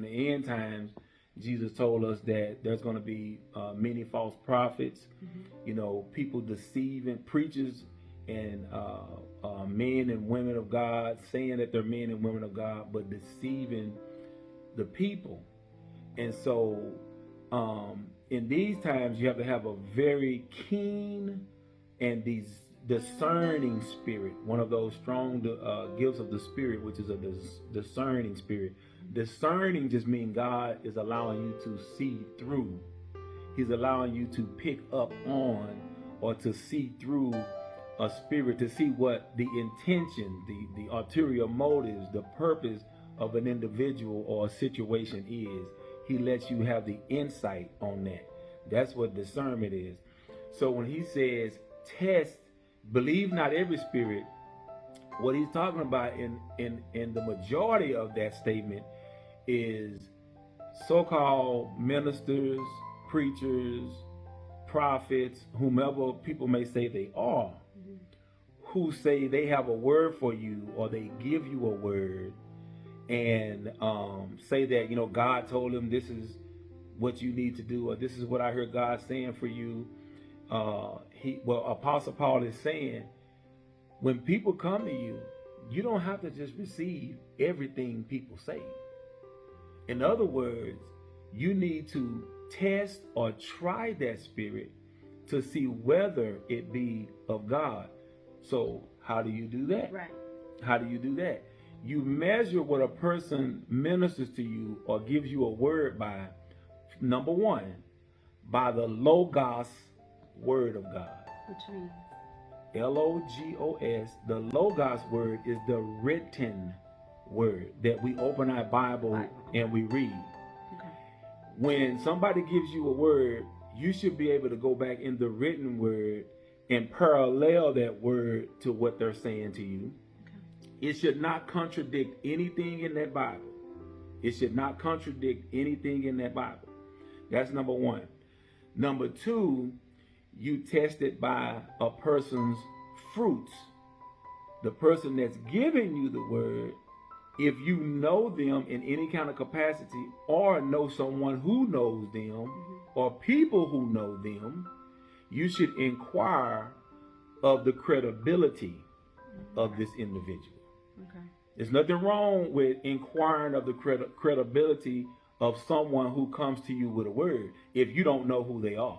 In the end times, Jesus told us that there's going to be many false prophets, people deceiving preachers and men and women of God, saying that they're men and women of God, but deceiving the people. And so in these times, you have to have a very keen and discerning spirit, one of those strong gifts of the spirit, which is a discerning spirit. Discerning just means God is allowing you to see through. He's allowing you to pick up on or to see through a spirit, to see what the intention, the ulterior motives, the purpose of an individual or a situation is. He lets you have the insight on that. That's what discernment is. So when he says test, believe not every spirit, what he's talking about in the majority of that statement is so-called ministers, preachers, prophets, whomever people may say they are, who say they have a word for you, or they give you a word and say that, God told them this is what you need to do, or this is what I heard God saying for you. Apostle Paul is saying, when people come to you, you don't have to just receive everything people say. In other words, you need to test or try that spirit to see whether it be of God. So how do you do that? Right. How do you do that? You measure what a person ministers to you or gives you a word by, number one, by the Logos word of God. Which means? Logos. The Logos word is the written word that we open our Bible and we read. Okay. When somebody gives you a word, you should be able to go back in the written word and parallel that word to what they're saying to you. Okay. It should not contradict anything in that Bible. It should not contradict anything in that Bible. That's number one. Number two, you test it by a person's fruits. The person that's giving you the word, if you know them in any kind of capacity or know someone who knows them or people who know them, you should inquire of the credibility of this individual. Okay. There's nothing wrong with inquiring of the credibility of someone who comes to you with a word if you don't know who they are.